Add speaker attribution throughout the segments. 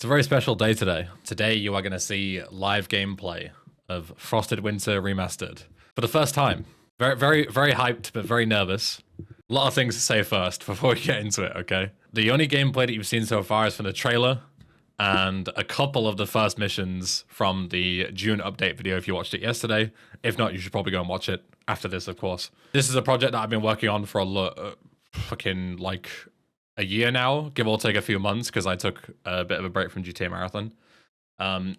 Speaker 1: It's a very special day today. Today you are going to see live gameplay of Frosted Winter Remastered for the first time. Very hyped, but very nervous. A lot of things to say first before we get into it, okay? The only gameplay that you've seen so far is from the trailer and a couple of the first missions from the June update video if you watched it yesterday. If not, you should probably go and watch it after this, of course. This is a project that I've been working on for a year now, give or take a few months, because I took a bit of a break from GTA Marathon.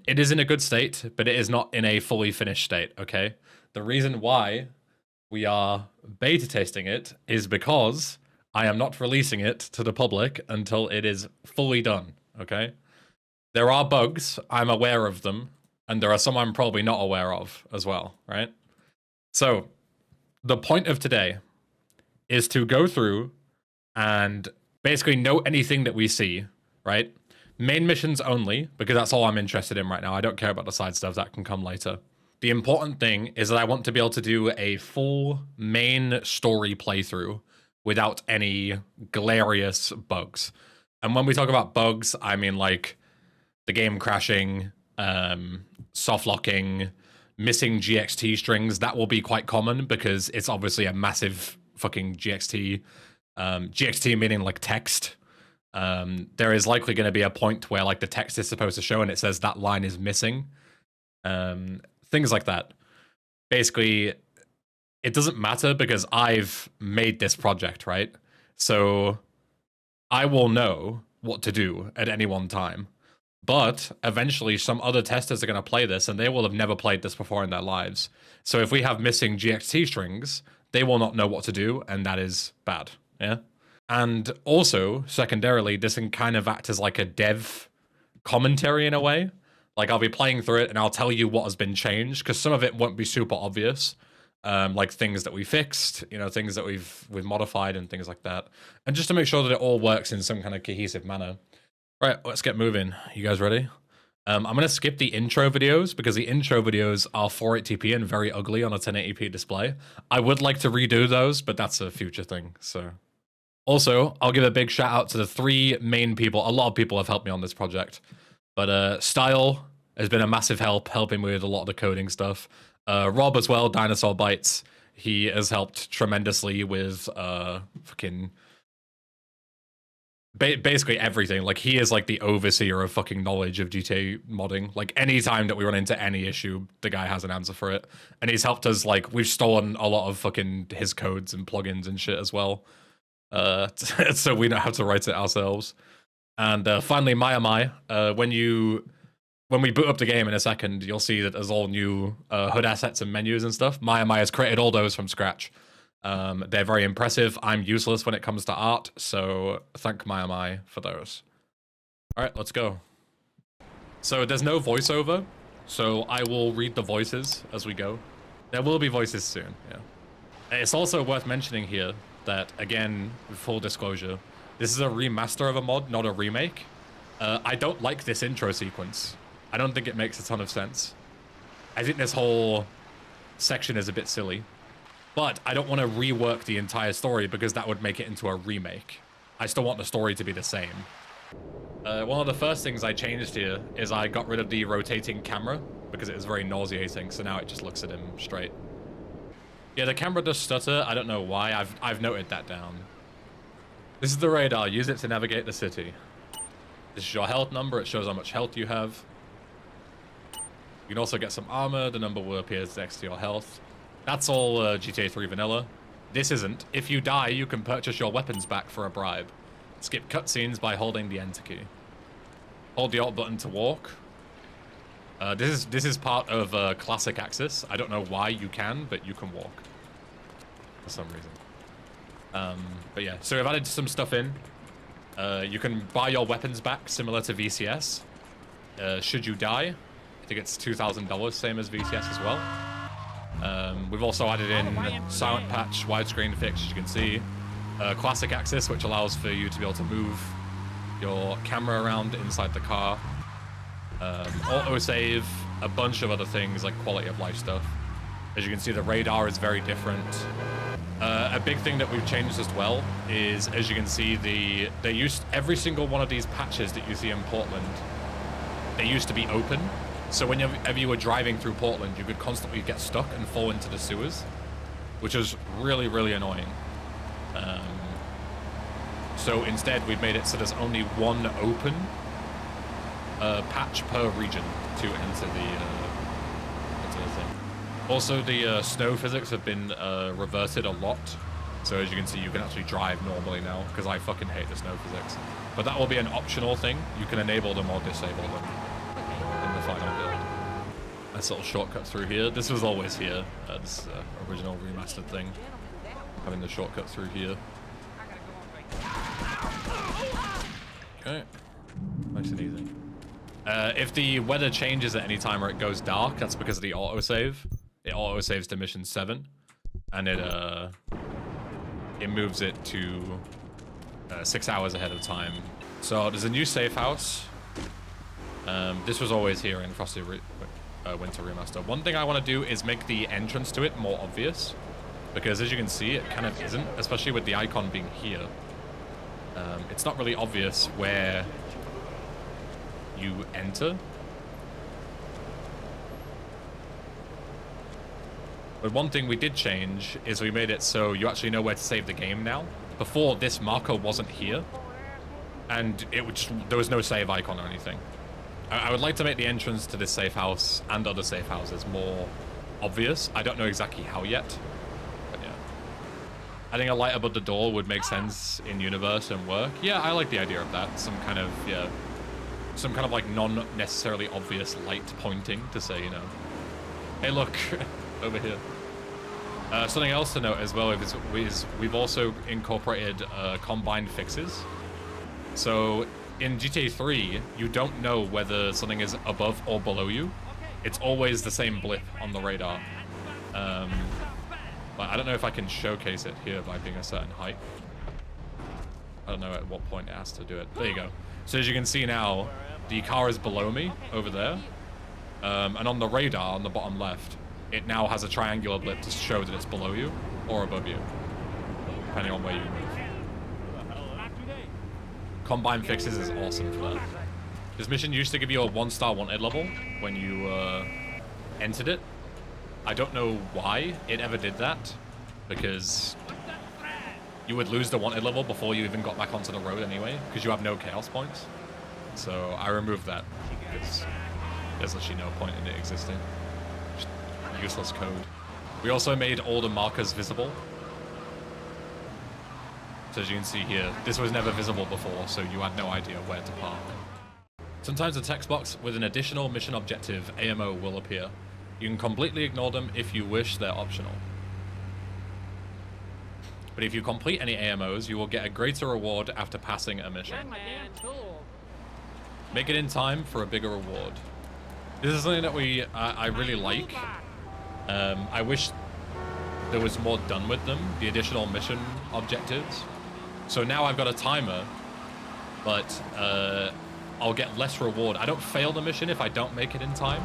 Speaker 1: It is in a good state, but it is not in a fully finished state, okay? The reason why we are beta testing it is because I am not releasing it to the public until it is fully done, okay? There are bugs, I'm aware of them, and there are some I'm probably not aware of as well, right? So, the point of today is to go through and basically note anything that we see, right? Main missions only, because that's all I'm interested in right now. I don't care about the side stuff, that can come later. The important thing is that I want to be able to do a full main story playthrough without any glorious bugs. And when we talk about bugs, I mean like the game crashing, soft locking, missing GXT strings. That will be quite common because it's obviously a massive fucking GXT. GXT meaning like text. There is likely going to be a point where like the text is supposed to show and it says that line is missing. Things like that. Basically, it doesn't matter because I've made this project, right? So I will know what to do at any one time. But eventually some other testers are going to play this and they will have never played this before in their lives. So if we have missing GXT strings, they will not know what to do, and that is bad. Yeah. And also, secondarily, this can kind of act as like a dev commentary in a way. Like I'll be playing through it and I'll tell you what has been changed, because some of it won't be super obvious. Like things that we fixed, you know, things that we've modified and things like that. And just to make sure that it all works in some kind of cohesive manner. Right, let's get moving. You guys ready? I'm going to skip the intro videos because the intro videos are 480p and very ugly on a 1080p display. I would like to redo those, but that's a future thing, so. Also, I'll give a big shout out to the three main people. A lot of people have helped me on this project. But Style has been a massive help, helping me with a lot of the coding stuff. Rob as well, Dinosaur Bites. He has helped tremendously with basically everything. Like he is like the overseer of fucking knowledge of GTA modding. Like any time that we run into any issue, the guy has an answer for it. And he's helped us, like we've stolen a lot of fucking his codes and plugins and shit as well. So we don't have to write it ourselves. And finally, Mai. When we boot up the game in a second, you'll see that there's all new HUD assets and menus and stuff. Mai has created all those from scratch. They're very impressive. I'm useless when it comes to art, so thank Mai for those. All right, let's go. So there's no voiceover, so I will read the voices as we go. There will be voices soon, yeah. It's also worth mentioning here that, again, full disclosure, this is a remaster of a mod, not a remake. I don't like this intro sequence. I don't think it makes a ton of sense. I think this whole section is a bit silly. But I don't want to rework the entire story because that would make it into a remake. I still want the story to be the same. One of the first things I changed here is I got rid of the rotating camera because it was very nauseating, so now it just looks at him straight. Yeah, the camera does stutter. I don't know why. I've noted that down. This is the radar. Use it to navigate the city. This is your health number. It shows how much health you have. You can also get some armor. The number will appear next to your health. That's all GTA 3 vanilla. This isn't. If you die, you can purchase your weapons back for a bribe. Skip cutscenes by holding the Enter key. Hold the Alt button to walk. This is part of classic access. I don't know why you can, but you can walk for some reason. But yeah, so we've added some stuff in. You can buy your weapons back, similar to VCS. Should you die, I think it's $2,000, same as VCS as well. We've also added in silent patch, widescreen fix, as you can see. Classic access, which allows for you to be able to move your camera around inside the car. Autosave, a bunch of other things like quality of life stuff. As you can see, the radar is very different. A big thing that we've changed as well is, as you can see, they used every single one of these patches that you see in Portland it used to be open. So whenever you were driving through Portland, you could constantly get stuck and fall into the sewers, which was really, really annoying. So instead, we've made it so there's only one open patch per region to enter the thing. Also, the snow physics have been reverted a lot. So as you can see, you can actually drive normally now, because I fucking hate the snow physics. But that will be an optional thing. You can enable them or disable them in the final build. Nice little shortcut through here. This was always here, this original remastered thing. Having the shortcut through here. Okay, nice and easy. If the weather changes at any time or it goes dark, that's because of the autosave. It autosaves to mission 7, and it moves it to 6 hours ahead of time. So there's a new safe house. This was always here in Frosty Winter Remaster. One thing I want to do is make the entrance to it more obvious, because as you can see, it kind of isn't, especially with the icon being here. It's not really obvious where you enter. But one thing we did change is we made it so you actually know where to save the game now. Before, this marker wasn't here, and there was no save icon or anything. I would like to make the entrance to this safe house and other safe houses more obvious. I don't know exactly how yet, but yeah. Adding a light above the door would make sense in universe and work. Yeah, I like the idea of that. Some kind of like non-necessarily obvious light pointing to say, you know, hey look, over here. Something else to note as well is we've also incorporated combined fixes. So in GTA 3, you don't know whether something is above or below you. It's always the same blip on the radar. But I don't know if I can showcase it here by being a certain height. I don't know at what point it has to do it. There you go. So as you can see now, the car is below me over there. And on the radar on the bottom left, it now has a triangular blip to show that it's below you or above you, depending on where you move. Combine fixes is awesome for that. This mission used to give you a 1-star wanted level when you entered it. I don't know why it ever did that, because you would lose the wanted level before you even got back onto the road anyway, because you have no chaos points. So I removed that, because there's actually no point in it existing. Just useless code. We also made all the markers visible. So as you can see here, this was never visible before, so you had no idea where to park. Sometimes a text box with an additional mission objective, AMO, will appear. You can completely ignore them if you wish, they're optional. But if you complete any AMOs, you will get a greater reward after passing a mission. Make it in time for a bigger reward. This is something that I really like. I wish there was more done with them, the additional mission objectives. So now I've got a timer, but I'll get less reward. I don't fail the mission if I don't make it in time,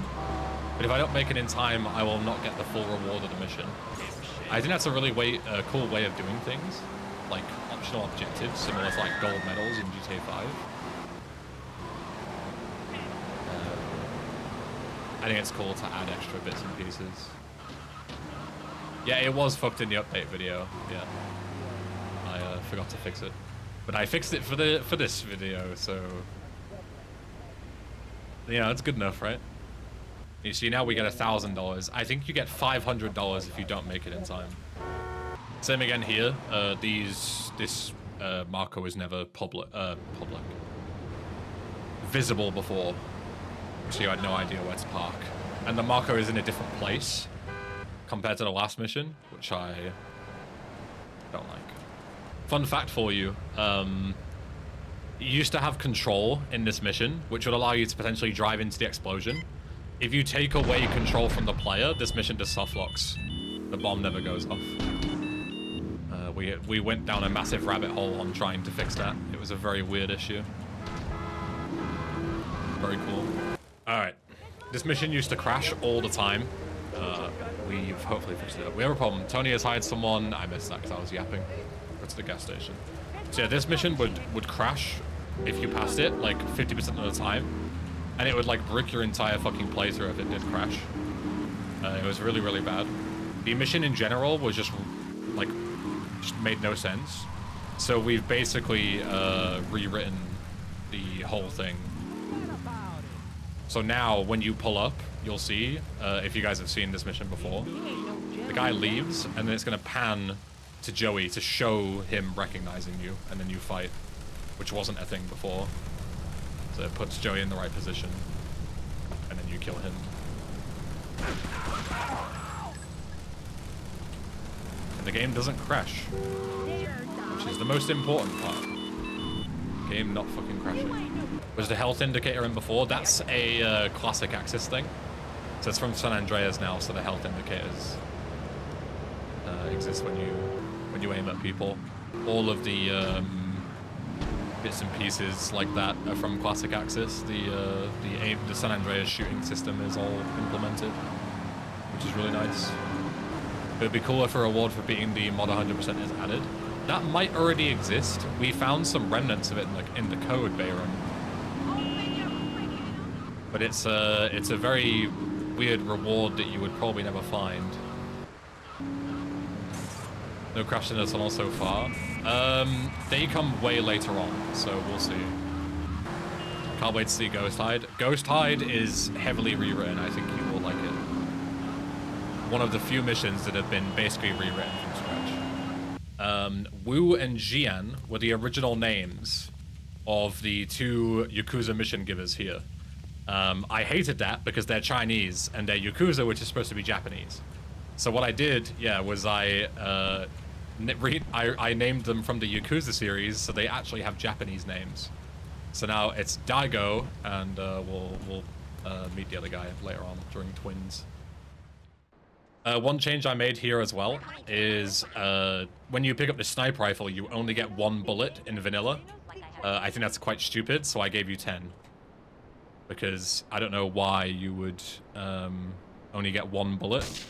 Speaker 1: but if I don't make it in time, I will not get the full reward of the mission. I think that's a really cool way of doing things, like optional objectives, similar to like gold medals in GTA 5. I think it's cool to add extra bits and pieces. Yeah, it was fucked in the update video. Yeah, I forgot to fix it, but I fixed it for this video, so yeah, it's good enough, right? You see, now we get $1,000. I think you get $500 if you don't make it in time. Same again here. This marker was never public, visible before, so you had no idea where to park. And the marker is in a different place compared to the last mission, which I don't like. Fun fact for you, you used to have control in this mission, which would allow you to potentially drive into the explosion. If you take away control from the player, this mission just soft locks. The bomb never goes off. We went down a massive rabbit hole on trying to fix that. It was a very weird issue. Very cool. Alright. This mission used to crash all the time. We've hopefully fixed it up. We have a problem. Tony has hired someone. I missed that because I was yapping. Go to the gas station. So yeah, this mission would crash if you passed it, like 50% of the time. and it would like brick your entire fucking playthrough if it did crash. It was really, really bad. The mission in general was just like, just made no sense. So we've basically rewritten the whole thing. So now when you pull up, you'll see, if you guys have seen this mission before, the guy leaves and then it's gonna pan to Joey to show him recognizing you, and then you fight, which wasn't a thing before. So it puts Joey in the right position, and then you kill him. And the game doesn't crash, which is the most important part. Game not fucking crashing. Was the health indicator in before? That's a classic Axis thing. So it's from San Andreas now, so the health indicators exist when you aim at people. All of the bits and pieces like that are from classic Axis. The San Andreas shooting system is all implemented, which is really nice. It would be cool if a reward for beating the mod 100% is added. That might already exist. We found some remnants of it in the code, Bayron. But it's a very weird reward that you would probably never find. No crash in the tunnel so far. They come way later on, so we'll see. Can't wait to see Ghost Hide. Ghost Hide is heavily rewritten. I think you will like it. One of the few missions that have been basically rewritten from scratch. Wu and Jian were the original names of the two Yakuza mission givers here. I hated that because they're Chinese and they're Yakuza, which is supposed to be Japanese. So what I did, yeah, was I named them from the Yakuza series, so they actually have Japanese names. So now it's Daigo, and we'll meet the other guy later on during Twins. One change I made here as well is when you pick up the sniper rifle, you only get 1 bullet in vanilla. I think that's quite stupid, so I gave you 10. Because I don't know why you would only get 1 bullet.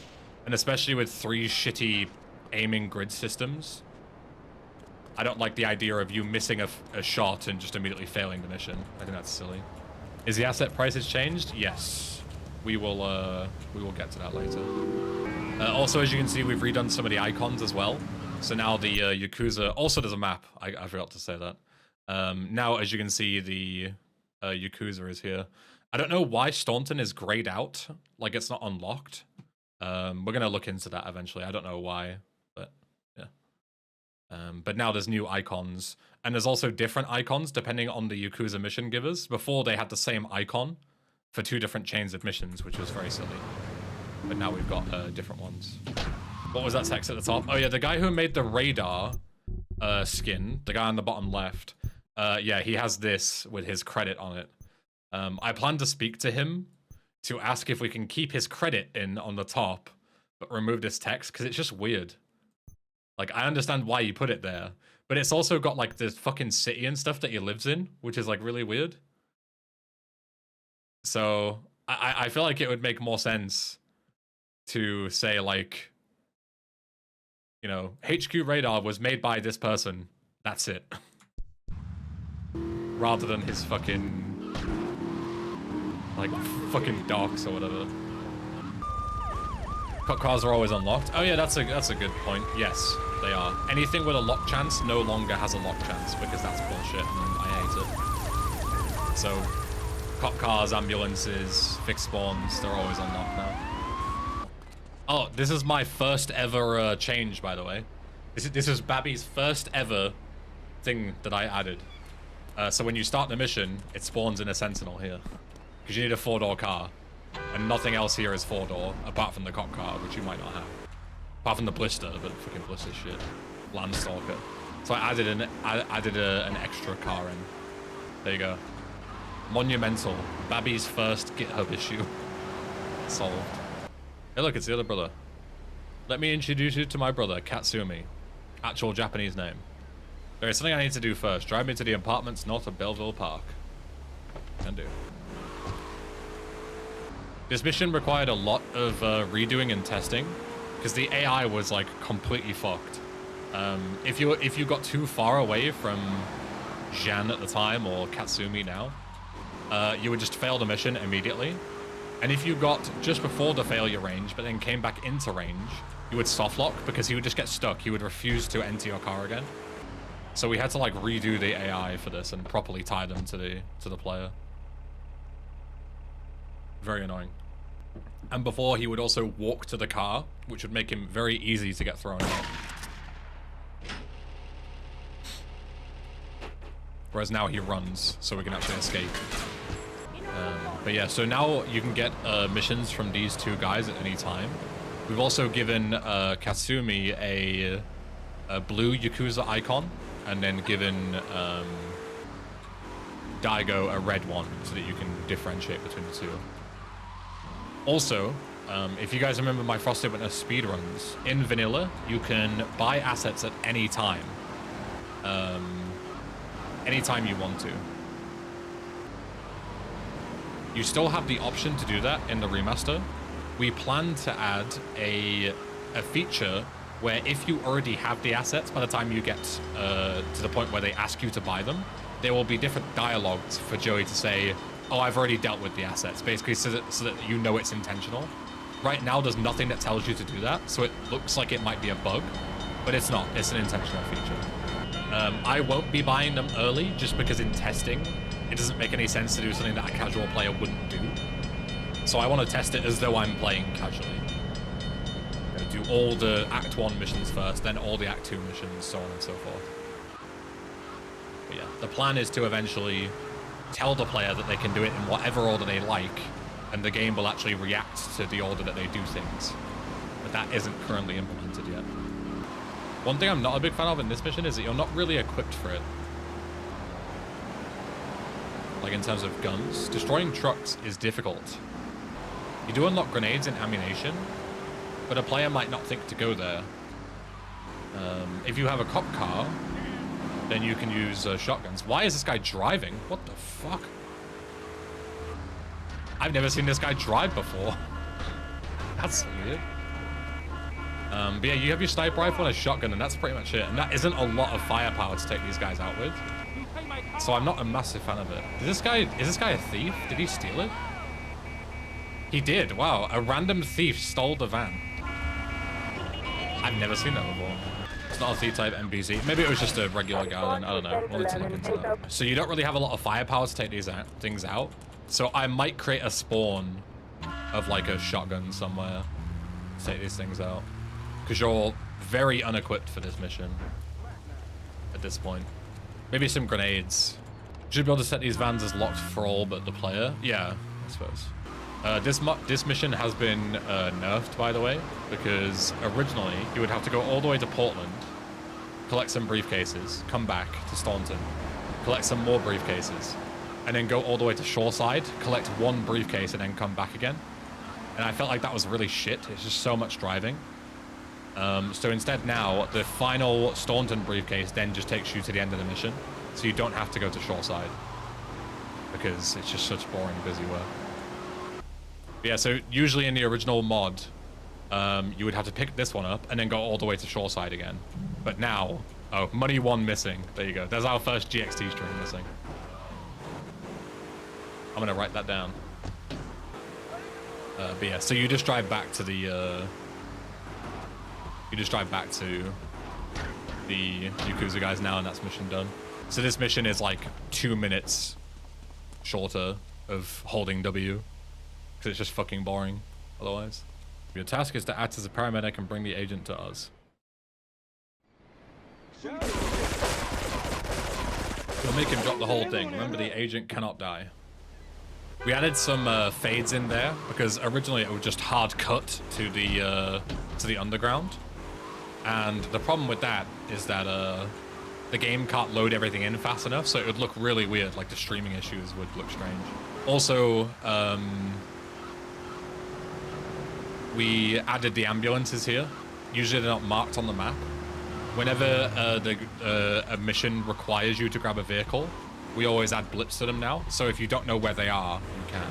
Speaker 1: And especially with 3 shitty aiming grid systems, I don't like the idea of you missing a shot and just immediately failing the mission. I think that's silly. Is the asset prices changed? Yes. We will get to that later. Also, as you can see, we've redone some of the icons as well. So now the Yakuza... Also, there's a map. I forgot to say that. Now, as you can see, the Yakuza is here. I don't know why Staunton is grayed out. Like, it's not unlocked. We're going to look into that eventually. I don't know why, but yeah. But now there's new icons. And there's also different icons depending on the Yakuza mission givers. Before, they had the same icon for 2 different chains of missions, which was very silly. But now we've got different ones. What was that text at the top? Oh yeah, the guy who made the radar skin, the guy on the bottom left, yeah, he has this with his credit on it. I plan to speak to him to ask if we can keep his credit in on the top, but remove this text, because it's just weird. Like, I understand why you put it there, but it's also got, like, this fucking city and stuff that he lives in, which is, like, really weird. So, I feel like it would make more sense to say, like, you know, HQ Radar was made by this person. That's it. Rather than his fucking... like, fucking docks or whatever. Cars are always unlocked. Oh yeah, that's a good point. Yes, they are. Anything with a lock chance no longer has a lock chance because that's bullshit and I hate it. So, cop cars, ambulances, fixed spawns, they're always unlocked now. Oh, this is my first ever change, by the way. This is Babby's first ever thing that I added. So when you start the mission, it spawns in a Sentinel here. Because you need a 4-door car. And nothing else here is 4-door, apart from the cop car, which you might not have. Apart from the blister, but fucking blister shit. Landstalker. So I added an extra car in. There you go. Monumental. Babby's first GitHub issue. Solved. Hey look, it's the other brother. Let me introduce you to my brother, Katsumi. Actual Japanese name. There is something I need to do first. Drive me to the apartments north of Belleville Park. Can do. This mission required a lot of redoing and testing, because the AI was like completely fucked. If you got too far away from Jan at the time, or Katsumi now, you would just fail the mission immediately. And if you got just before the failure range, but then came back into range, you would soft lock because he would just get stuck. He would refuse to enter your car again. So we had to like redo the AI for this and properly tie them to the player. Very annoying. And before, he would also walk to the car, which would make him very easy to get thrown out. Whereas now he runs, so we can actually escape. But yeah, so now you can get missions from these two guys at any time. We've also given Kasumi a blue Yakuza icon, and then given Daigo a red one, so that you can differentiate between the two. Also, if you guys remember my Frosted Witness speedruns, in vanilla, you can buy assets at any time. Anytime you want to. You still have the option to do that in the remaster. We plan to add a feature where if you already have the assets by the time you get to the point where they ask you to buy them, there will be different dialogues for Joey to say, oh, I've already dealt with the assets, basically so that you know it's intentional. Right now, there's nothing that tells you to do that, so it looks like it might be a bug, but it's not. It's an intentional feature. I won't be buying them early just because in testing, it doesn't make any sense to do something that a casual player wouldn't do. So I want to test it as though I'm playing casually. Do all the Act 1 missions first, then all the Act 2 missions, so on and so forth. But yeah, the plan is to eventually tell the player that they can do it in whatever order they like, and the game will actually react to the order that they do things. But that isn't currently implemented yet. One thing I'm not a big fan of in this mission is that you're not really equipped for it. Like in terms of guns, destroying trucks is difficult. You do unlock grenades and ammunition, but a player might not think to go there. If you have a cop car, then you can use shotguns. Why is this guy driving? What the fuck? I've never seen this guy drive before. That's weird. But yeah, you have your sniper rifle and a shotgun, and that's pretty much it. And that isn't a lot of firepower to take these guys out with. So I'm not a massive fan of it. Is this guy a thief? Did he steal it? He did. Wow, a random thief stole the van. I've never seen that before. It's not a C-type NPC. Maybe it was just a regular guy then. I don't know. We'll need to look into that. So you don't really have a lot of firepower to take these things out. So I might create a spawn of like a shotgun somewhere to take these things out. Because you're very unequipped for this mission at this point. Maybe some grenades. Should be able to set these vans as locked for all but the player. Yeah, I suppose. This mission has been nerfed, by the way, because originally you would have to go all the way to Portland, collect some briefcases, come back to Staunton, collect some more briefcases, and then go all the way to Shoreside, collect one briefcase, and then come back again. And I felt like that was really shit. It's just so much driving. So instead now, the final Staunton briefcase then just takes you to the end of the mission, so you don't have to go to Shoreside, because it's just such boring, busy work. But yeah, so usually in the original mod, you would have to pick this one up and then go all the way to Shoreside again. But now, oh, money one missing. There you go. There's our first GXT string missing. I'm gonna write that down. But yeah, so you just drive back to the Yakuza guys now, and that's mission done. So this mission is like 2 minutes shorter of holding W, because it's just fucking boring otherwise. Your task is to act as a paramedic and bring the agent to us. You'll make him drop the whole thing. Remember, the agent cannot die. We added some fades in there because originally it would just hard cut to the underground. And the problem with that is that the game can't load everything in fast enough, so it would look really weird, like the streaming issues would look strange. Also, we added the ambulances here. Usually they're not marked on the map. Whenever a mission requires you to grab a vehicle, we always add blips to them now, so if you don't know where they are, you can.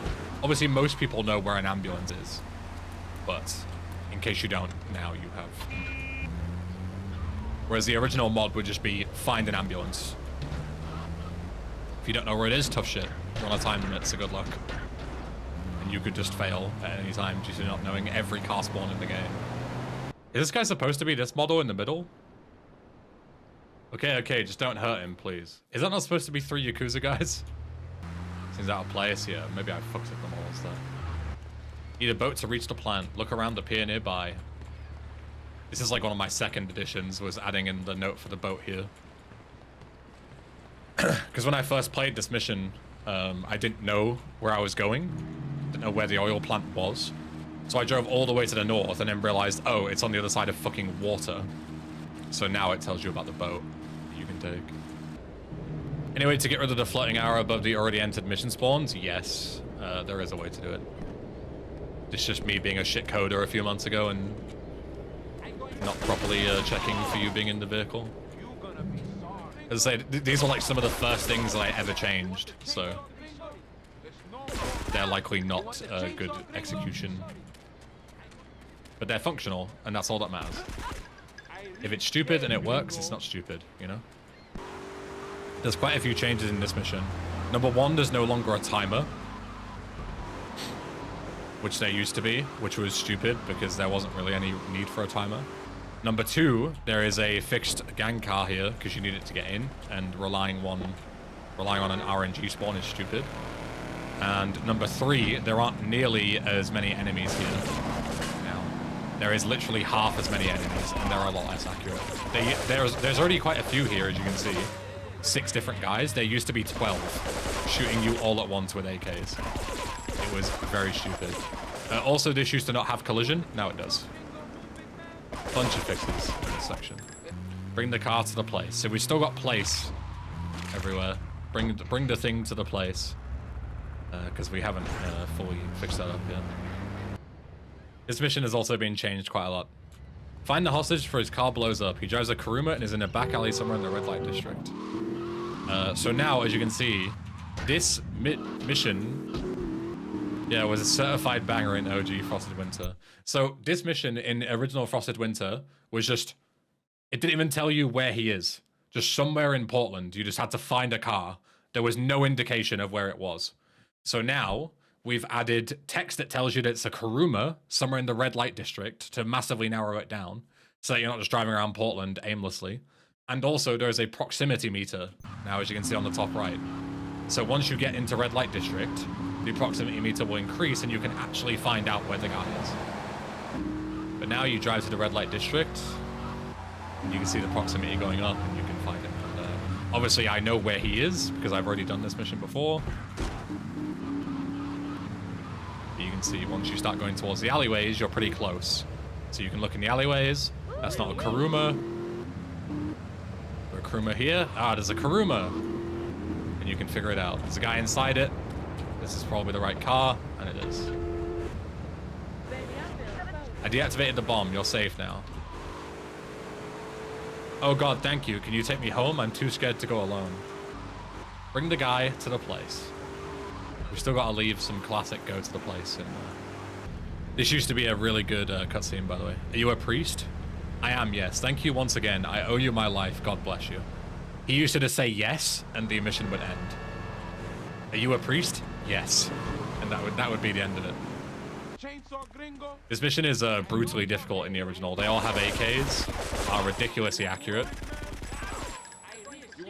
Speaker 1: Obviously, most people know where an ambulance is, but in case you don't, now you have. Whereas the original mod would just be find an ambulance. If you don't know where it is, tough shit. You're on a time limit, so good luck. And you could just fail at any time due to not knowing every car spawn in the game. Is this guy supposed to be this model in the middle? Okay, okay, just don't hurt him, please. Is that not supposed to be 3 Yakuza guys? Seems out of place here. Maybe I fucked up the models there. Need a boat to reach the plant. Look around the pier nearby. This is like one of my second editions, was adding in the note for the boat here. Because when I first played this mission, I didn't know where I was going. Didn't know where the oil plant was. So I drove all the way to the north and then realized, oh, it's on the other side of fucking water. So now it tells you about the boat that you can take. Anyway, to get rid of the floating arrow above the already entered mission spawns, yes, there is a way to do it. It's just me being a shit coder a few months ago and not properly checking for you being in the vehicle. As I say, these are like some of the first things that I ever changed, so they're likely not good execution. But they're functional, and that's all that matters. If it's stupid and it works, it's not stupid, you know? There's quite a few changes in this mission. Number 1, there's no longer a timer, which there used to be, which was stupid because there wasn't really any need for a timer. Number 2, there is a fixed gang car here because you need it to get in, and relying on an RNG spawn is stupid. And number 3, there aren't nearly as many enemies here now. There is literally half as many enemies, and they're a lot less accurate. There's already quite a few here, as you can see. 6 different guys. There used to be 12 shooting you all at once with AKs. It was very stupid. Also, this used to not have collision. Now it does. Bunch of fixes in this section. Bring the car to the place. So we still got place everywhere. Bring the thing to the place. Because we haven't fully fixed that up yet. This mission has also been changed quite a lot. Find the hostage before his car blows up. He drives a Kuruma and is in a back alley somewhere in the red light district. So now, as you can see, this mission, yeah, was a certified banger in OG Frosted Winter. So this mission in original Frosted Winter was just, it didn't even tell you where he is. Just somewhere in Portland, you just had to find a car. There was no indication of where it was. So now, we've added text that tells you that it's a Kuruma somewhere in the red light district to massively narrow it down, so that you're not just driving around Portland aimlessly. And also, there's a proximity meter, now as you can see on the top right. So once you get into red light district, the proximity meter will increase and you can actually find out where the guy is. But now you drive to the red light district, and you can see the proximity going up and you can find him. And, obviously, I know where he is, because I've already done this mission before. You can see once you start going towards the alleyways, you're pretty close. So you can look in the alleyways. That's not a Kuruma. There's a Kuruma here. Ah, there's a Kuruma. And you can figure it out. There's a guy inside it. This is probably the right car, and it is. I deactivated the bomb. You're safe now. Oh god, thank you. Can you take me home? I'm too scared to go alone. Bring the guy to the place. We still got to leave some classic go to the place. And, this used to be a really good cutscene, by the way. Are you a priest? I am, yes. Thank you once again. I owe you my life. God bless you. He used to just say yes, and the mission would end. Are you a priest? Yes. And that would be the end of it. This mission is brutally difficult in the original. They all have AKs, are ridiculously accurate.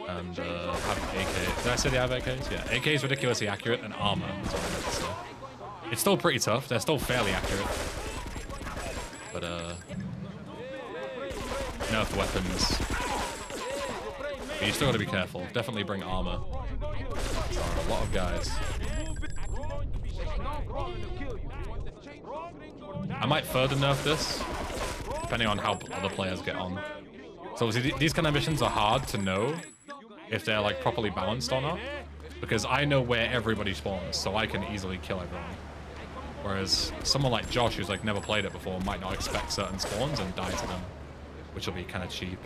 Speaker 1: And have AK. Did I say they have AKs? Yeah, AK is ridiculously accurate, and armor is what I meant to say. It's still pretty tough. They're still fairly accurate. But nerf weapons. But you still gotta be careful. Definitely bring armor. There are a lot of guys. I might further nerf this, depending on how other players get on. So obviously these kind of missions are hard to know if they're like properly balanced or not, because I know where everybody spawns, so I can easily kill everyone. Whereas someone like Josh, who's like never played it before, might not expect certain spawns and die to them, which will be kind of cheap.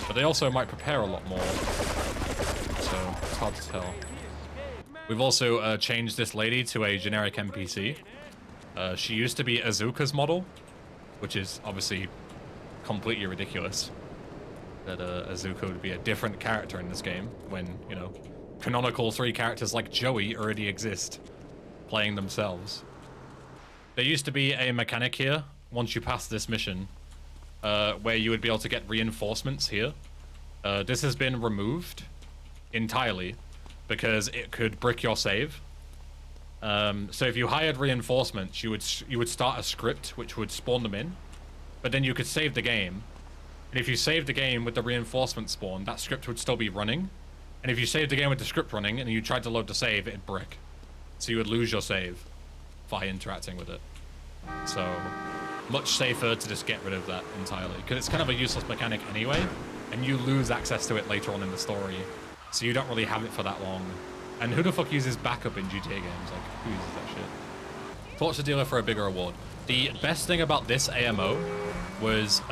Speaker 1: But they also might prepare a lot more, so it's hard to tell. We've also changed this lady to a generic NPC. She used to be Azuka's model, which is obviously completely ridiculous. That Azuka would be a different character in this game when, you know, canonical 3 characters like Joey already exist, playing themselves. There used to be a mechanic here, once you pass this mission, where you would be able to get reinforcements here. This has been removed entirely because it could brick your save. So if you hired reinforcements, you would start a script which would spawn them in, but then you could save the game. And if you saved the game with the reinforcement spawn, that script would still be running. And if you saved the game with the script running and you tried to load the save, it'd brick. So you would lose your save by interacting with it. So much safer to just get rid of that entirely, because it's kind of a useless mechanic anyway, and you lose access to it later on in the story, so you don't really have it for that long. And who the fuck uses backup in GTA games? Like, who uses that shit? Torch the dealer for a bigger reward. The best thing about this AMO was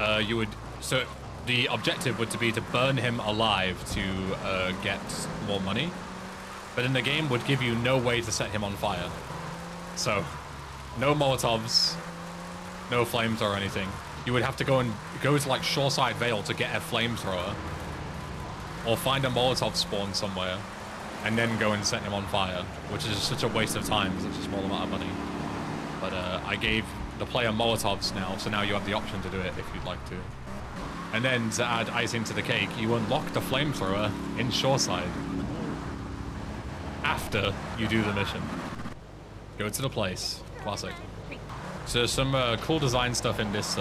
Speaker 1: so the objective would be to burn him alive to get more money, but then the game would give you no way to set him on fire. So no Molotovs, no flamethrower or anything. You would have to go to like Shoreside Vale to get a flamethrower, or find a Molotov spawn somewhere, and then go and set him on fire, which is such a waste of time, such a small amount of money. But I gave the player Molotovs now, so now you have the option to do it if you'd like to. And then to add icing to the cake, you unlock the flamethrower in Shoreside after you do the mission. Go to the place. Classic. So there's some cool design stuff in this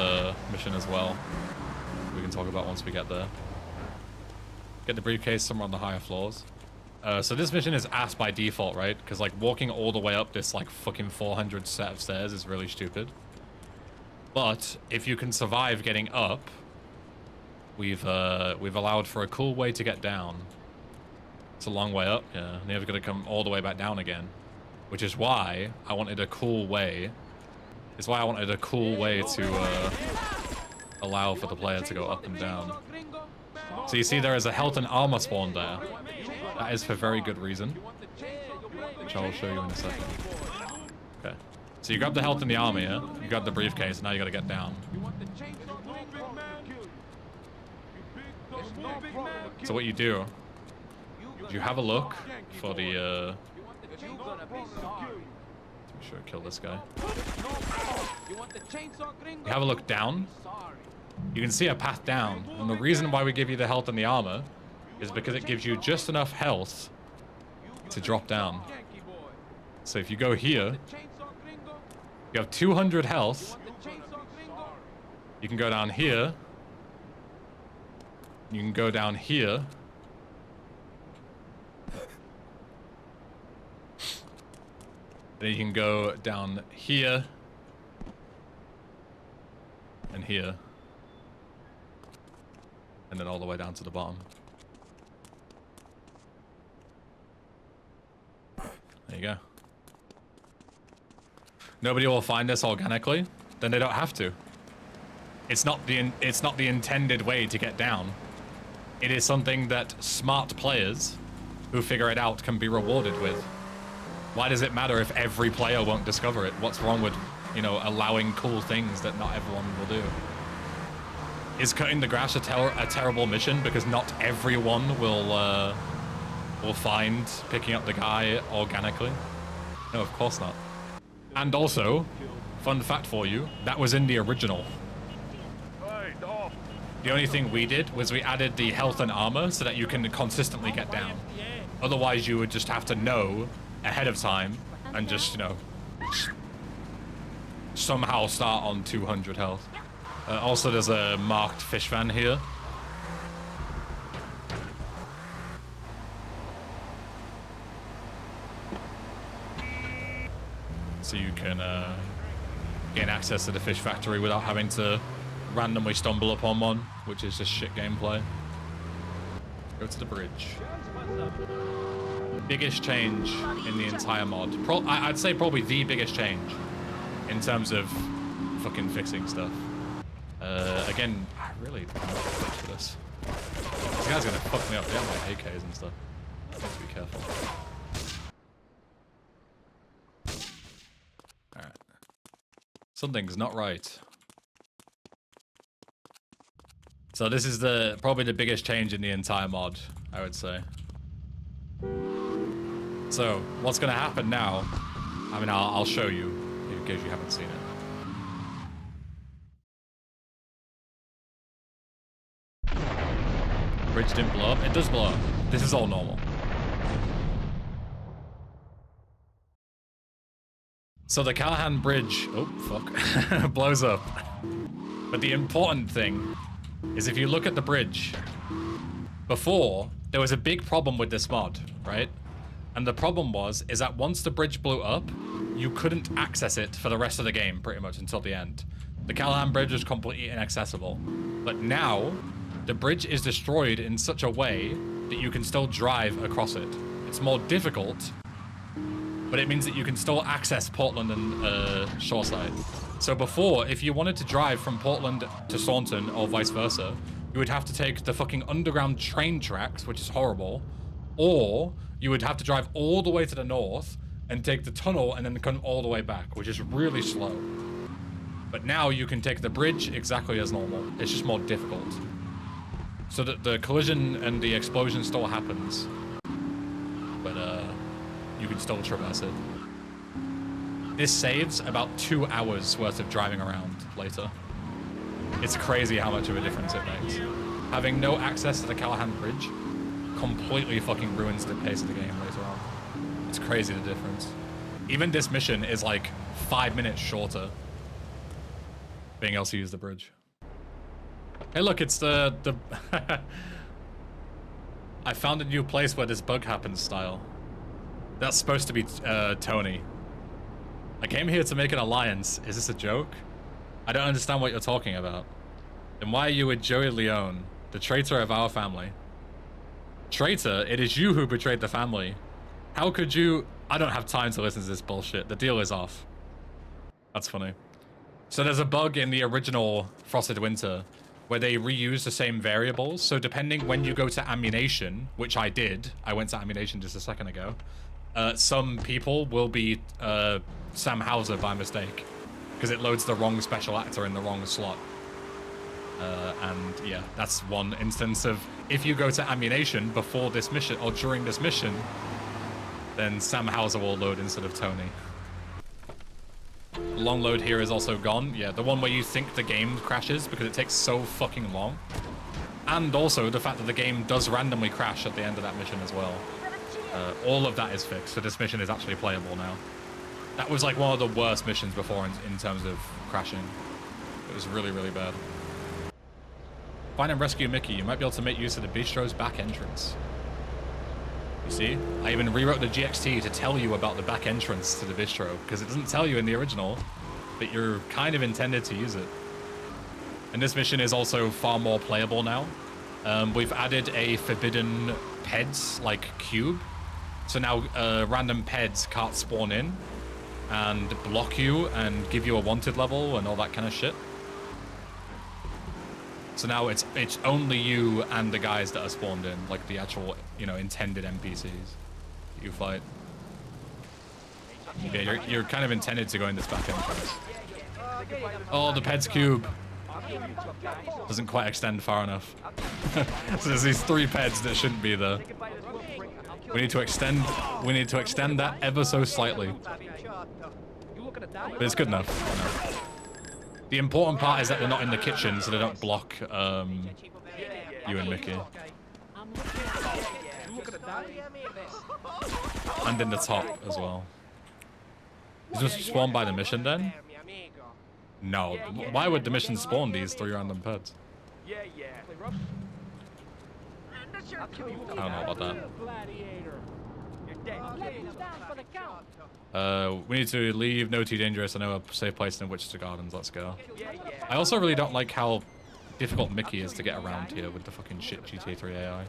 Speaker 1: mission as well. We can talk about once we get there. Get the briefcase somewhere on the higher floors. So this mission is ass by default, right? Because like walking all the way up this like fucking 400 set of stairs is really stupid. But if you can survive getting up, we've allowed for a cool way to get down. It's a long way up, yeah. And you've got to come all the way back down again, which is why I wanted a cool way. It's why I wanted a cool way to allow for the player to go up and down. So you see there is a health and armor spawn there. That is for very good reason, which I will show you in a second. Okay. So you grab the health and the armor, yeah? You grab the briefcase, and now you gotta get down. So what you do, is you have a look for the, make sure I kill this guy. You have a look down. You can see a path down, and the reason why we give you the health and the armor is because it gives you just enough health to drop down. So if you go here, you have 200 health. You can go down here. You can go down here. Then you can go down here. And here. And then all the way down to the bottom. There you go. Nobody will find this organically, then they don't have to. It's not the intended way to get down. It is something that smart players who figure it out can be rewarded with. Why does it matter if every player won't discover it? What's wrong with, you know, allowing cool things that not everyone will do? Is cutting the grass a terrible mission because not everyone will find picking up the guy organically? No, of course not. And also, fun fact for you, that was in the original. The only thing we did was we added the health and armor so that you can consistently get down. Otherwise, you would just have to know ahead of time and just, you know, somehow start on 200 health. Also, there's a marked fish van here. So you can gain access to the fish factory without having to randomly stumble upon one, which is just shit gameplay. Go to the bridge. Biggest change in the entire mod. I'd say probably the biggest change in terms of fucking fixing stuff. Again, I really don't know what to do for this. This guy's gonna fuck me up. They have like AKs and stuff. I have to be careful. Alright. Something's not right. So this is probably the biggest change in the entire mod, I would say. So, what's gonna happen now? I mean, I'll show you, in case you haven't seen it. Bridge didn't blow up. It does blow up. This is all normal. So the Callahan Bridge, oh fuck, blows up. But the important thing is if you look at the bridge, before, there was a big problem with this mod, right? And the problem is that once the bridge blew up, you couldn't access it for the rest of the game, pretty much, until the end. The Callahan Bridge is completely inaccessible. But now, the bridge is destroyed in such a way that you can still drive across it. It's more difficult, but it means that you can still access Portland and Shoreside. So before, if you wanted to drive from Portland to Staunton or vice versa, you would have to take the fucking underground train tracks, which is horrible, or you would have to drive all the way to the north and take the tunnel and then come all the way back, which is really slow. But now you can take the bridge exactly as normal. It's just more difficult. So that the collision and the explosion still happens, but you can still traverse it. This saves about 2 hours worth of driving around later. It's crazy how much of a difference it makes. Having no access to the Callahan Bridge completely fucking ruins the pace of the game later on. It's crazy the difference. Even this mission is like 5 minutes shorter being able to use the bridge. Hey look, it's the I found a new place where this bug happens style. That's supposed to be Tony. I came here to make an alliance. Is this a joke? I don't understand what you're talking about. Then why are you with Joey Leone, the traitor of our family? Traitor? It is you who betrayed the family. How could you... I don't have time to listen to this bullshit. The deal is off. That's funny. So there's a bug in the original Frosted Winter where they reuse the same variables. So depending when you go to Ammunition, which I did, I went to Ammunition just a second ago, some people will be Sam Hauser by mistake because it loads the wrong special actor in the wrong slot. And yeah, that's one instance of if you go to Ammunition before this mission or during this mission, then Sam Hauser will load instead of Tony. Long load here is also gone. Yeah, the one where you think the game crashes because it takes so fucking long. And also the fact that the game does randomly crash at the end of that mission as well. All of that is fixed, so this mission is actually playable now. That was like one of the worst missions before in terms of crashing. It was really, really bad. Find and rescue Mickey. You might be able to make use of the bistro's back entrance. You see? I even rewrote the GXT to tell you about the back entrance to the bistro, because it doesn't tell you in the original, but you're kind of intended to use it. And this mission is also far more playable now. We've added a forbidden PEDs, like, cube. So now random PEDs can't spawn in and block you and give you a wanted level and all that kind of shit. So now it's only you and the guys that are spawned in, like the actual, you know, intended NPCs that you fight. Yeah, you're kind of intended to go in this back entrance. Oh, the PEDs cube doesn't quite extend far enough. So there's these 3 PEDs that shouldn't be there. We need to extend that ever so slightly. But it's good enough. You know. The important part is that they're not in the kitchen, so they don't block you and Mickey. And in the top as well. Is this spawned by the mission then? No. Why would the mission spawn these 3 random pets? I don't know about that. We need to leave. No too dangerous. I know a safe place in Wichita Gardens. Let's go. I also really don't like how difficult Mickey is to get around here with the fucking shit GTA 3 AI.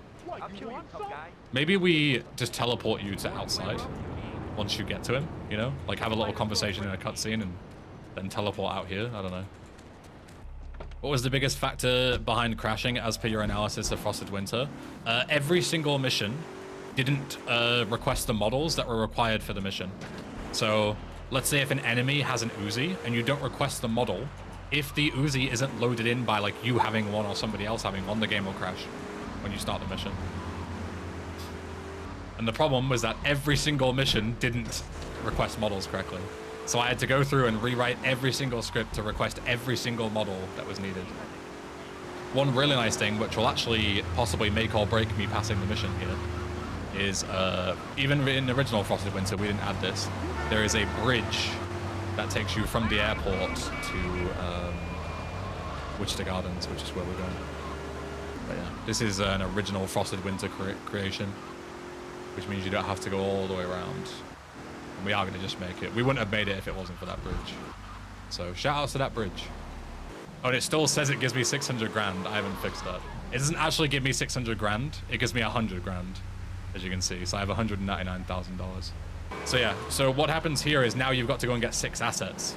Speaker 1: Maybe we just teleport you to outside once you get to him, you know? Like have a little conversation in a cutscene and then teleport out here. I don't know. What was the biggest factor behind crashing as per your analysis of Frosted Winter? Every single mission didn't request the models that were required for the mission. So let's say if an enemy has an Uzi and you don't request the model, if the Uzi isn't loaded in by like you having one or somebody else having one, the game will crash when you start the mission. And the problem was that every single mission didn't request models correctly. So I had to go through and rewrite every single script to request every single model that was needed. One really nice thing, which will actually possibly make or break me passing the mission here, is even in the original Frosted Winter, we didn't add this. There is a bridge that takes you from the airport to Wichita Gardens, which is where we're going. But yeah, this is an original Frosted Winter creation, which means you don't have to go all the way around. And we are going to just make it. We wouldn't have made it if it wasn't for that bridge. So shout outs to that bridge. Oh, and it still says it gives me 600 grand. I haven't fixed that. It doesn't actually give me 600 grand. It gives me 100 grand, as you can see. So I have $199,000. So yeah, so what happens here is now you've got to go and get 6 assets.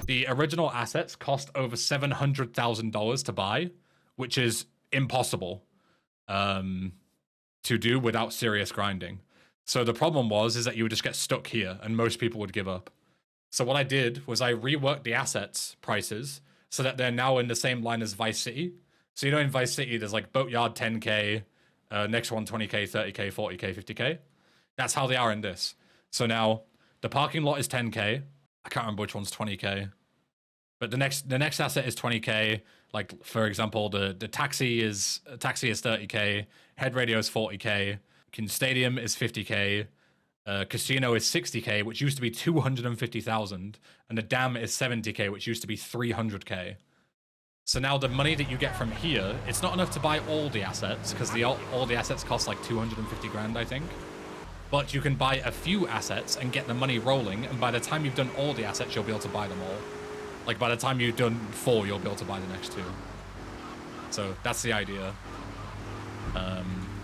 Speaker 1: The original assets cost over $700,000 to buy, which is impossible to do without serious grinding. So the problem is that you would just get stuck here and most people would give up. So what I did was I reworked the assets prices so that they're now in the same line as Vice City. So you know in Vice City, there's like Boatyard 10K, next one 20K, 30K, 40K, 50K. That's how they are in this. So now the parking lot is 10K. I can't remember which one's 20K. But the next asset is 20K. Like for example, the taxi is 30K, head radio is 40K, stadium is 50K, casino is 60K, which used to be 250,000, and the dam is 70K, which used to be 300K. So now the money that you get from here, it's not enough to buy all the assets because all the assets cost like 250 grand, I think. But you can buy a few assets and get the money rolling, and by the time you've done all the assets, you'll be able to buy them all. Like by the time you've done 4, you'll be able to buy the next 2. So that's the idea.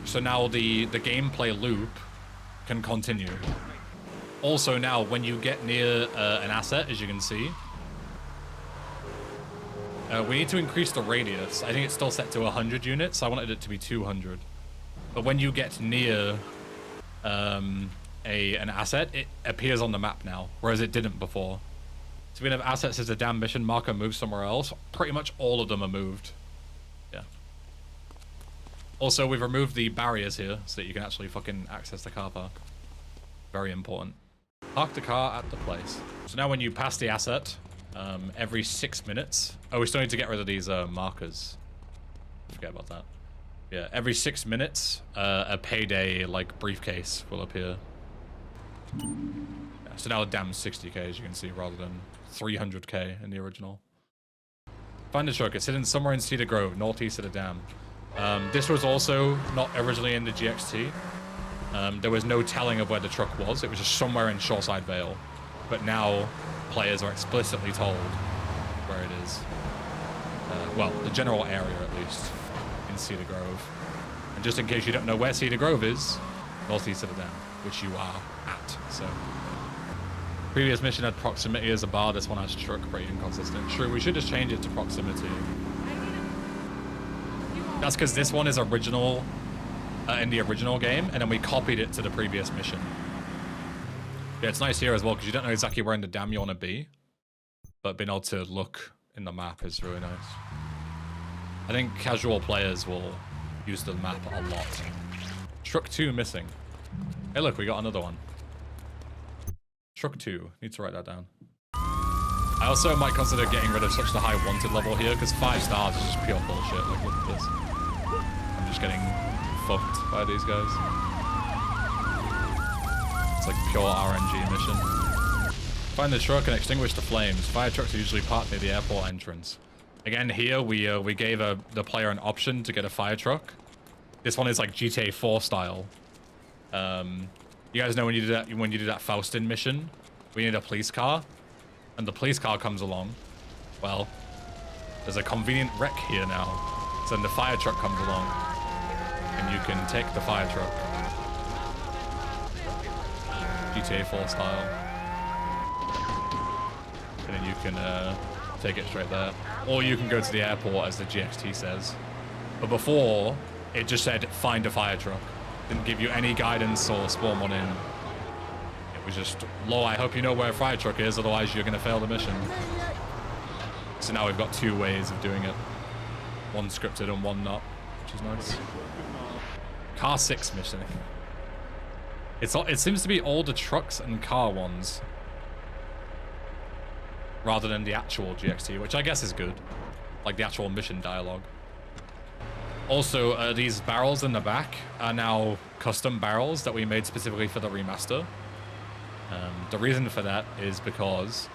Speaker 1: So now the gameplay loop can continue. Also now, when you get near an asset, as you can see, we need to increase the radius. I think it's still set to 100 units. I wanted it to be 200. But when you get near an asset, it appears on the map now, whereas it didn't before. So we have assets as a damn mission marker moved somewhere else. Pretty much all of them are moved. Yeah. Also, we've removed the barriers here so that you can actually fucking access the car park. Very important. Park the car at the place. So now when you pass the asset, every 6 minutes... Oh, we still need to get rid of these markers. Forget about that. Yeah, every 6 minutes, a payday, like, briefcase will appear. Yeah, so now the dam's 60K, as you can see, rather than 300K in the original. Find the truck. It's hidden somewhere in Cedar Grove, northeast of the dam. This was also not originally in the GXT. There was no telling of where the truck was. It was just somewhere in Shoreside Vale. But now, players are explicitly told where it is. Well, the general area, at least, in Cedar Grove. And just in case you don't know where Cedar Grove is, northeast of the dam, which you are at, so... Previous mission had proximity as a bar, this one has truck, pretty inconsistent. True, we should just change it to proximity. That's because this one is original, in the original game, and then we copied it to the previous mission. Yeah, it's nice here as well, because you don't know exactly where in the dam you want to be, but being able to look in the map is really nice. I think casual players will use the map a lot. Truck 2 missing. Hey look, we got another one. Truck 2. Need to write that down. I also might consider getting rid of such the high wanted level here, because 5 stars is just pure bullshit. Like, look at this. I'm just getting fucked by these guys. It's like pure RNG mission. Find the truck and extinguish the flames. Fire trucks are usually parked near the airport entrance. Again, here we gave the player an option to get a fire truck. This one is like GTA 4 style. You guys know when you do that Faustin mission, we need a police car, and the police car comes along. Well, there's a convenient wreck here now. So then the fire truck comes along, and you can take the fire truck. GTA 4 style. And then you can take it straight there. Or you can go to the airport, as the GXT says. But before, it just said, find a fire truck. Didn't give you any guidance or spawn one in. It was just, "Lo, I hope you know where a fire truck is, otherwise you're gonna fail the mission." So now we've got 2 ways of doing it. One scripted and one not, which is nice. Car 6 missing. It seems to be all the trucks and car ones, rather than the actual GXT, which I guess is good, like the actual mission dialogue. Also, these barrels in the back are now custom barrels that we made specifically for the remaster. The reason for that is because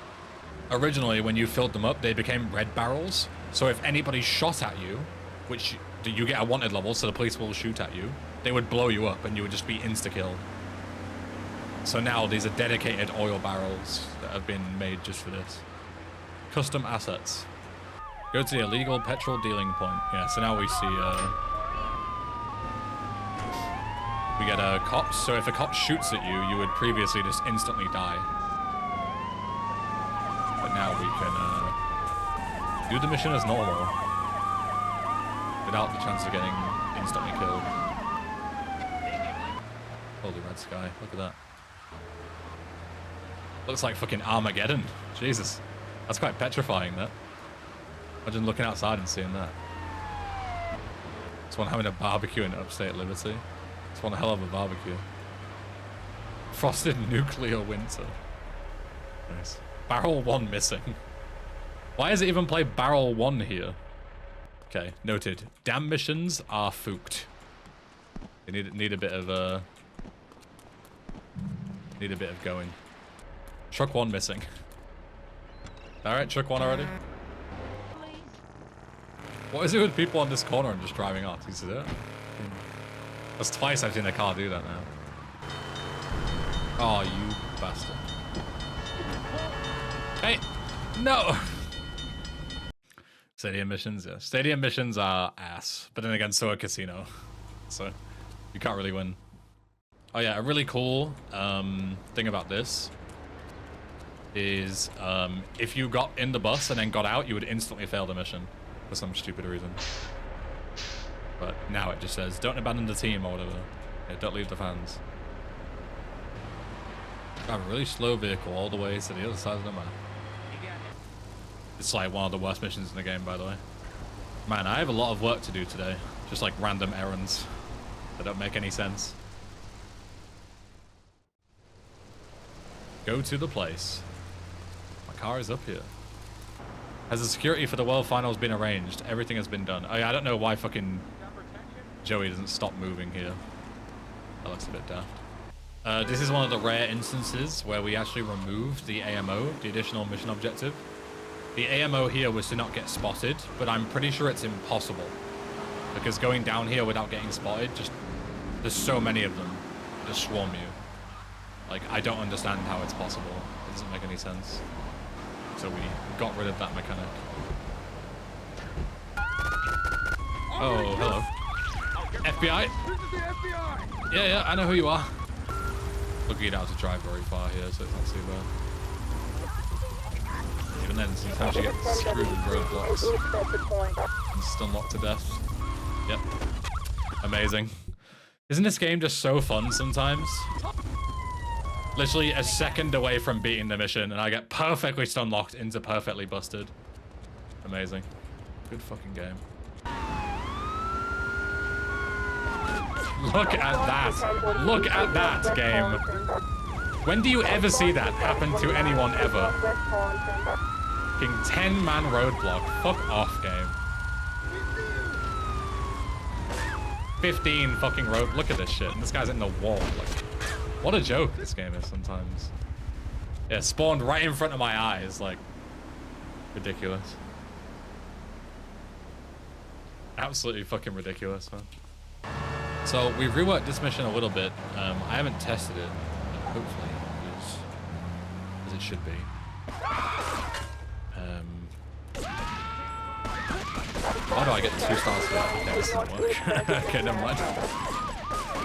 Speaker 1: originally when you filled them up, they became red barrels. So if anybody shot at you, which you get a wanted level, so the police will shoot at you, they would blow you up and you would just be insta-killed. So now these are dedicated oil barrels that have been made just for this. Custom assets. Go to the illegal petrol dealing point. Yeah, so now we see, we get cops. So if a cop shoots at you, you would previously just instantly die. But now we can do the mission as normal, without the chance of getting instantly killed. Holy red sky, look at that. Looks like fucking Armageddon. Jesus, that's quite petrifying, that. Imagine looking outside and seeing that. It's one having a barbecue in upstate Liberty. It's one hell of a barbecue. Frosted nuclear winter. Nice. Barrel 1 missing. Why does it even play Barrel 1 here? Okay, noted. Damn missions are fooked. They need a bit of need a bit of going. Truck 1 missing. Alright, truck 1 already. What is it with people on this corner and just driving off? You see that? That's twice I've seen a car do that now. Oh, you bastard. Hey! No! Stadium missions, yeah. Stadium missions are ass. But then again, so are casino. So, you can't really win. Oh yeah, a really cool thing about this is if you got in the bus and then got out, you would instantly fail the mission. For some stupid reason. But now it just says, don't abandon the team or whatever. Yeah, don't leave the fans. Drive a really slow vehicle all the way to the other side of the map. It's like one of the worst missions in the game, by the way. Man, I have a lot of work to do today. Just like random errands that don't make any sense. Go to the place. My car is up here. Has the security for the World Finals been arranged? Everything has been done. Oh yeah, I don't know why fucking Joey doesn't stop moving here. That looks a bit daft. This is one of the rare instances where we actually removed the AMO, the additional mission objective. The AMO here was to not get spotted, but I'm pretty sure it's impossible. Because going down here without getting spotted, there's so many of them that swarm you. Like, I don't understand how it's possible. It doesn't make any sense. So we got rid of that mechanic. Oh, hello. FBI? Yeah, I know who you are. Lucky you don't have to drive very far here, so it's not too bad. Even then, sometimes you get screwed with roadblocks and stun locked to death. Yep. Amazing. Isn't this game just so fun sometimes? Literally a second away from beating the mission, and I get perfectly stun locked into perfectly busted. Amazing. Good fucking game. Look at that. Look at that game. When do you ever see that happen to anyone ever? Fucking 10-man roadblock. Fuck off, game. 15 fucking road. Look at this shit. And this guy's in the wall. Like, what a joke this game is sometimes. Yeah, spawned right in front of my eyes. Like, ridiculous. Absolutely fucking ridiculous, man. So we reworked this mission a little bit. I haven't tested it. Hopefully it is as it should be. Why do I get 2 stars for that? Okay, this doesn't work. Okay, never mind.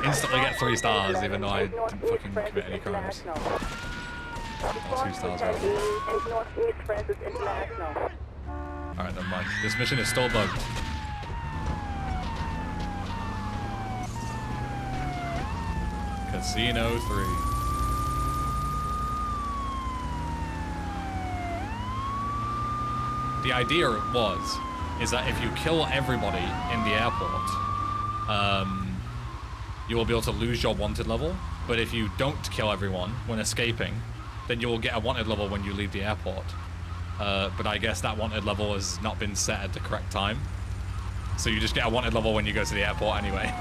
Speaker 1: Instantly get 3 stars even though I didn't fucking commit any crimes. Oh, 2 stars right. Alright, never mind. This mission is still bugged. Casino 3. The idea is that if you kill everybody in the airport, you will be able to lose your wanted level, But if you don't kill everyone when escaping, then you will get a wanted level when you leave the airport. But I guess that wanted level has not been set at the correct time. So you just get a wanted level when you go to the airport anyway.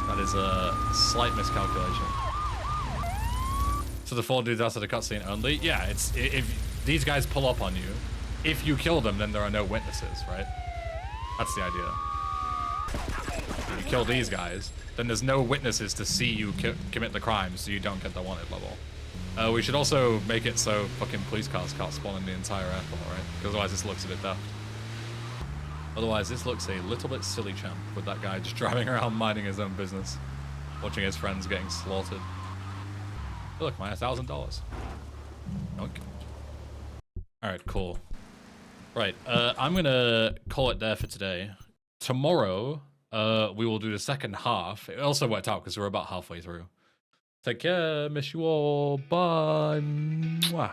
Speaker 1: That is a slight miscalculation. So the 4 dudes after the cutscene only? Yeah, it's if these guys pull up on you, if you kill them, then there are no witnesses, right? That's the idea. If you kill these guys, then there's no witnesses to see you commit the crime, so you don't get the wanted level. We should also make it so fucking police cars can't spawn in the entire airport, right? Because otherwise this looks a bit daft. Otherwise this looks a little bit silly, champ, with that guy just driving around minding his own business, watching his friends getting slaughtered. Oh, look, my $1,000. Okay. Alright, cool. Right, I'm gonna call it there for today. Tomorrow, we will do the second half. It also worked out because we're about halfway through. Take care, miss you all, bye. Mwah.